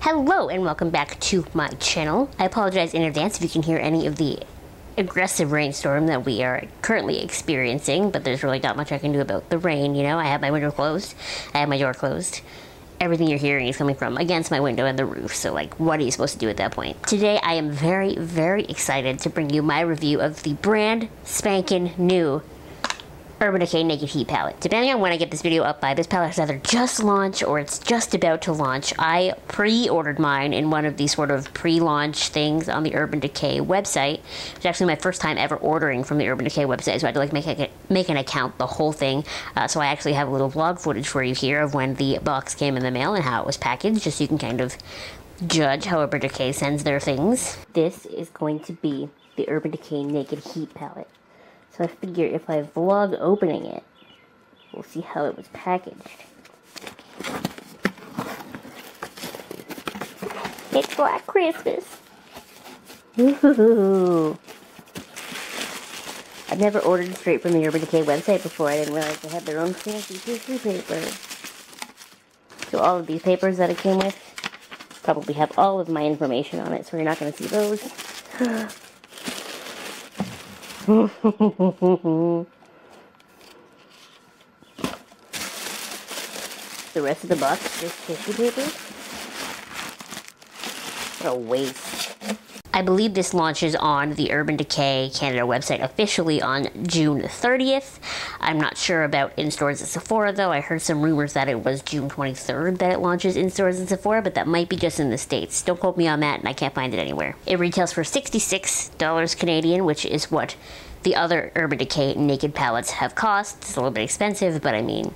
Hello and welcome back to my channel. I apologize in advance if you can hear any of the aggressive rainstorm that we are currently experiencing, but there's really not much I can do about the rain, you know? I have my window closed, I have my door closed. Everything you're hearing is coming from against my window and the roof, so like, what are you supposed to do at that point? Today I am very, very excited to bring you my review of the brand spanking new Urban Decay Naked Heat palette. Depending on when I get this video up by, this palette has either just launched or it's just about to launch. I pre-ordered mine in one of these sort of pre-launch things on the Urban Decay website. It's actually my first time ever ordering from the Urban Decay website, so I had to like make an account, the whole thing. So I actually have a little vlog footage for you here of when the box came in the mail and how it was packaged, just so you can kind of judge how Urban Decay sends their things. This is going to be the Urban Decay Naked Heat palette. So I figure if I vlog opening it, we'll see how it was packaged. It's Black Christmas. Ooh. I've never ordered straight from the Urban Decay website before. I didn't realize they had their own fancy tissue paper. So all of these papers that it came with probably have all of my information on it, so you're not going to see those. The rest of the box is tissue paper. What a waste. I believe this launches on the Urban Decay Canada website officially on June 30th. I'm not sure about in stores at Sephora though. I heard some rumors that it was June 23rd that it launches in stores at Sephora, but that might be just in the States. Don't quote me on that, and I can't find it anywhere. It retails for $66 Canadian, which is what the other Urban Decay Naked palettes have cost. It's a little bit expensive, but I mean,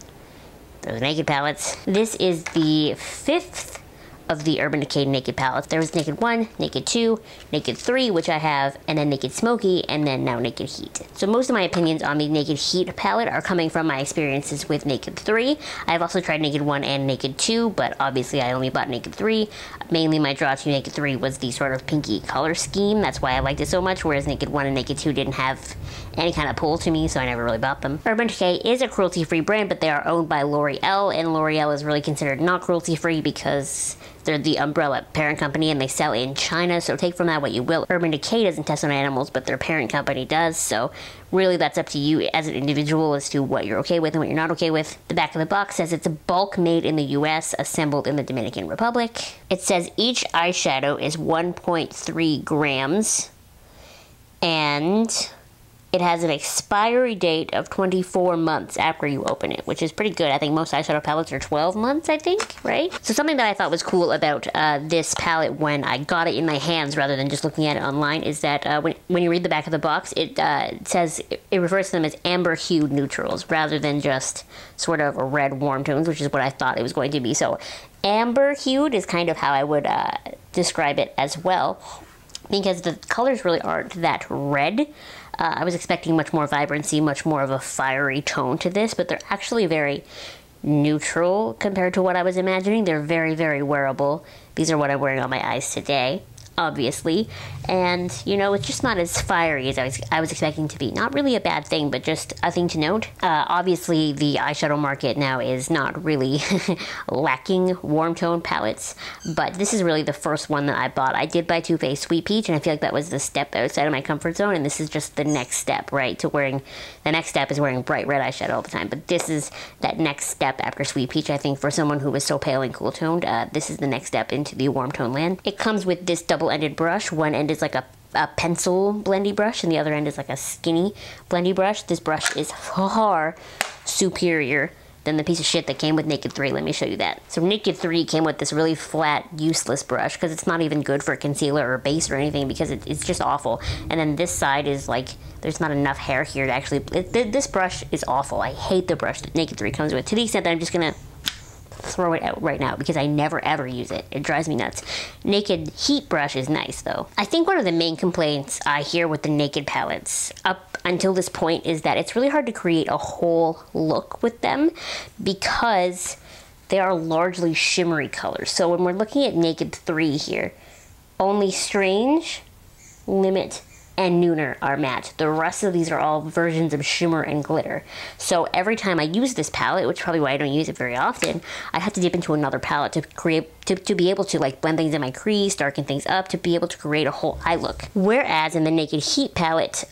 those Naked palettes. This is the 5th of the Urban Decay Naked palettes. There was Naked 1, Naked 2, Naked 3, which I have, and then Naked Smoky, and then now Naked Heat. So most of my opinions on the Naked Heat palette are coming from my experiences with Naked 3. I've also tried Naked 1 and Naked 2, but obviously I only bought Naked 3. Mainly my draw to Naked 3 was the sort of pinky color scheme. That's why I liked it so much, whereas Naked 1 and Naked 2 didn't have any kind of pull to me, so I never really bought them. Urban Decay is a cruelty-free brand, but they are owned by L'Oreal, and L'Oreal is really considered not cruelty-free because they're the umbrella parent company and they sell in China, so take from that what you will. Urban Decay doesn't test on animals, but their parent company does, so really that's up to you as an individual as to what you're okay with and what you're not okay with. The back of the box says it's a bulk made in the US, assembled in the Dominican Republic. It says each eyeshadow is 1.3 grams, and it has an expiry date of 24 months after you open it, which is pretty good. I think most eyeshadow palettes are 12 months, I think, right? So something that I thought was cool about this palette when I got it in my hands rather than just looking at it online is that when you read the back of the box, it says, it refers to them as amber-hued neutrals rather than just sort of red warm tones, which is what I thought it was going to be. So amber-hued is kind of how I would describe it as well, because the colors really aren't that red. I was expecting much more vibrancy, much more of a fiery tone to this, but they're actually very neutral compared to what I was imagining. They're very, very wearable. These are what I'm wearing on my eyes today, obviously, and you know, it's just not as fiery as I was expecting to be. Not really a bad thing, but just a thing to note. Obviously the eyeshadow market now is not really lacking warm tone palettes, but this is really the first one that I bought. I did buy Too Faced Sweet Peach, and I feel like that was the step outside of my comfort zone, and this is just the next step, right, to wearing, the next step is wearing bright red eyeshadow all the time, but this is that next step after Sweet Peach. I think for someone who was so pale and cool toned, this is the next step into the warm tone land. It comes with this double-ended brush. One end is like a pencil blendy brush, and the other end is like a skinny blendy brush. This brush is far superior than the piece of shit that came with Naked 3. Let me show you that. So Naked 3 came with this really flat, useless brush because it's not even good for concealer or base or anything because it's just awful. And then this side is like, there's not enough hair here to actually, this brush is awful. I hate the brush that Naked 3 comes with, to the extent that I'm just gonna throw it out right now because I never ever use it. It drives me nuts. Naked Heat brush is nice though. I think one of the main complaints I hear with the Naked palettes up until this point is that it's really hard to create a whole look with them because they are largely shimmery colors. So when we're looking at Naked 3 here, Only Strange, Limit, and Nooner are matte. The rest of these are all versions of shimmer and glitter. So every time I use this palette, which is probably why I don't use it very often, I have to dip into another palette to create, to be able to like blend things in my crease, darken things up, to be able to create a whole eye look. Whereas in the Naked Heat palette,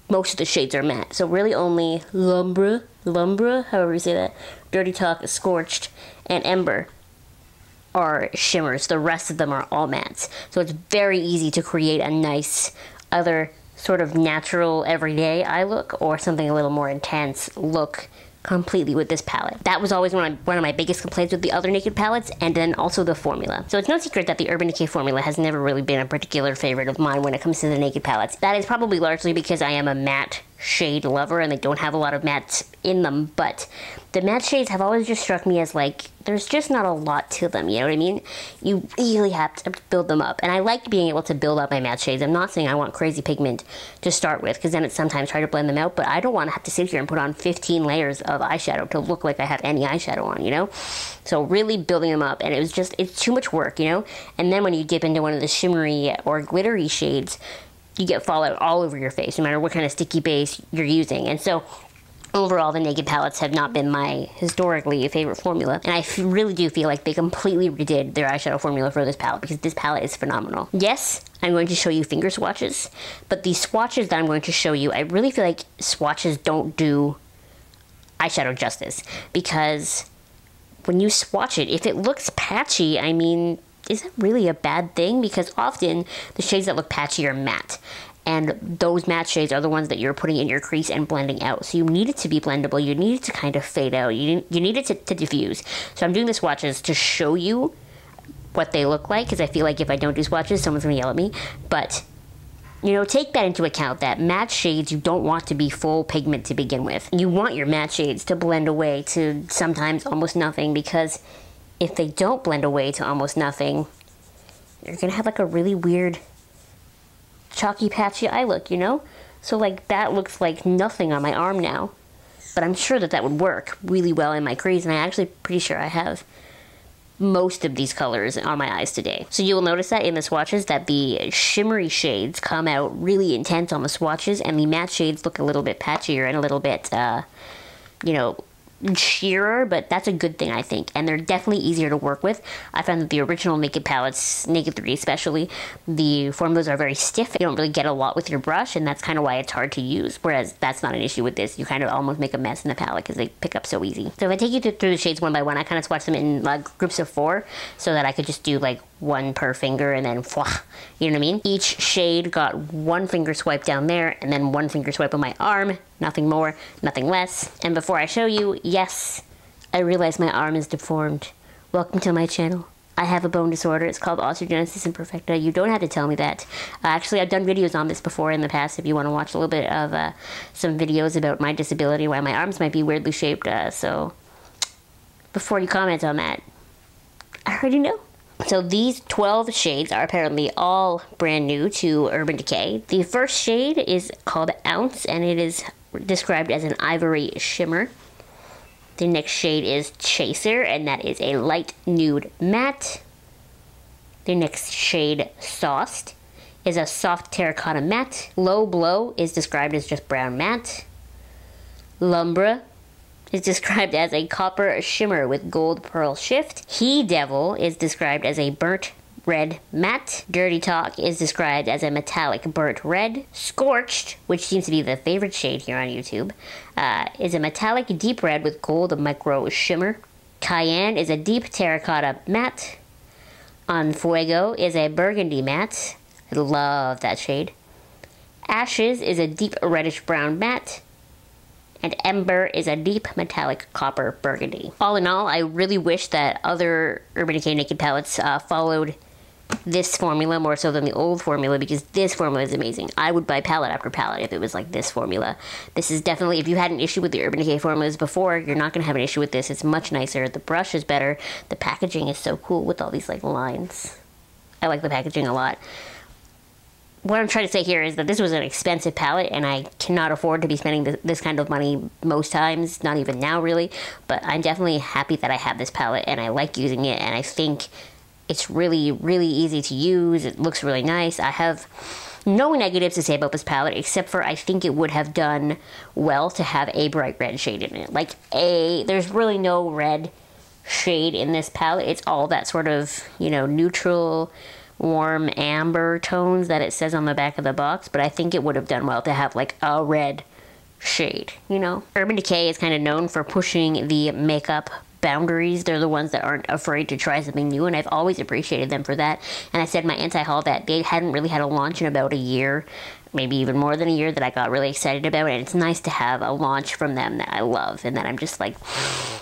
most of the shades are matte. So really only Lumbra, however you say that, Dirty Talk, Scorched, and Ember are shimmers. The rest of them are all mattes. So it's very easy to create a nice other sort of natural everyday eye look or something a little more intense look completely with this palette. That was always one of my biggest complaints with the other Naked palettes, and then also the formula. So it's no secret that the Urban Decay formula has never really been a particular favorite of mine when it comes to the Naked palettes. That is probably largely because I am a matte shade lover and they don't have a lot of mattes in them, but the matte shades have always just struck me as like, there's just not a lot to them, you know what I mean? You really have to build them up, and I like being able to build up my matte shades. I'm not saying I want crazy pigment to start with, because then it's sometimes hard to blend them out, but I don't want to have to sit here and put on 15 layers of eyeshadow to look like I have any eyeshadow on, you know? So really building them up, and it was just, it's too much work, you know? And then when you dip into one of the shimmery or glittery shades, you get fallout all over your face, no matter what kind of sticky base you're using. And so overall, the Naked palettes have not been my historically favorite formula, and I really do feel like they completely redid their eyeshadow formula for this palette, because this palette is phenomenal. Yes, I'm going to show you finger swatches, but the swatches that I'm going to show you, I really feel like swatches don't do eyeshadow justice, because when you swatch it, if it looks patchy, I mean, is that really a bad thing? Because often the shades that look patchy are matte, and those matte shades are the ones that you're putting in your crease and blending out. So you need it to be blendable, you need it to kind of fade out, you need it to diffuse. So I'm doing the swatches to show you what they look like, because I feel like if I don't do swatches, someone's gonna yell at me. But, you know, take that into account, that matte shades you don't want to be full pigment to begin with. You want your matte shades to blend away to sometimes almost nothing, because if they don't blend away to almost nothing, you're gonna have like a really weird chalky patchy eye look, you know? So like that looks like nothing on my arm now, but I'm sure that that would work really well in my crease, and I'm actually pretty sure I have most of these colors on my eyes today. So you will notice that in the swatches that the shimmery shades come out really intense on the swatches, and the matte shades look a little bit patchier and a little bit, you know, sheerer, but that's a good thing, I think, and they're definitely easier to work with. I found that the original Naked palettes, Naked 3 especially, the formulas are very stiff. You don't really get a lot with your brush, and that's kind of why it's hard to use, whereas that's not an issue with this. You kind of almost make a mess in the palette because they pick up so easy. So if I take you through the shades one by one, I kind of swatch them in groups of 4 so that I could just do like one per finger and then voila, you know what I mean? Each shade got one finger swipe down there and then one finger swipe on my arm, nothing more, nothing less. And before I show you, yes, I realize my arm is deformed. Welcome to my channel. I have a bone disorder. It's called osteogenesis imperfecta. You don't have to tell me that. Actually, I've done videos on this before in the past if you want to watch a little bit of some videos about my disability, why my arms might be weirdly shaped. So before you comment on that, I already know. So these 12 shades are apparently all brand new to Urban Decay. The first shade is called Ounce, and it is described as an ivory shimmer. The next shade is Chaser, and that is a light nude matte. The next shade, Sauced, is a soft terracotta matte. Low Blow is described as just brown matte. Lumbra is described as a copper shimmer with gold pearl shift. He Devil is described as a burnt red matte. Dirty Talk is described as a metallic burnt red. Scorched, which seems to be the favorite shade here on YouTube, is a metallic deep red with gold micro shimmer. Cayenne is a deep terracotta matte. En Fuego is a burgundy matte. I love that shade. Ashes is a deep reddish brown matte. And Ember is a deep metallic copper burgundy. All in all, I really wish that other Urban Decay Naked palettes followed this formula more so than the old formula, because this formula is amazing. I would buy palette after palette if it was like this formula. This is definitely, if you had an issue with the Urban Decay formulas before, you're not going to have an issue with this. It's much nicer. The brush is better. The packaging is so cool with all these like lines. I like the packaging a lot. What I'm trying to say here is that this was an expensive palette, and I cannot afford to be spending this kind of money most times, not even now really, but I'm definitely happy that I have this palette, and I like using it, and I think it's really, really easy to use. It looks really nice. I have no negatives to say about this palette, except for I think it would have done well to have a bright red shade in it. Like there's really no red shade in this palette. It's all that sort of, you know, neutral, warm amber tones that it says on the back of the box, but I think it would have done well to have like a red shade, you know? Urban Decay is kind of known for pushing the makeup boundaries. They're the ones that aren't afraid to try something new, and I've always appreciated them for that. And I said in my anti-haul that they hadn't really had a launch in about a year, maybe even more than a year, that I got really excited about, and it's nice to have a launch from them that I love and that I'm just like,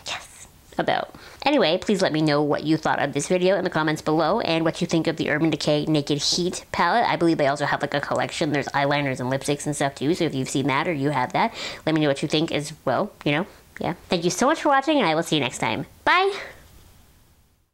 yes, about. Anyway, please let me know what you thought of this video in the comments below, and what you think of the Urban Decay Naked Heat palette. I believe they also have like a collection. There's eyeliners and lipsticks and stuff too, so if you've seen that or you have that, let me know what you think as well, you know? Yeah. Thank you so much for watching, and I will see you next time. Bye!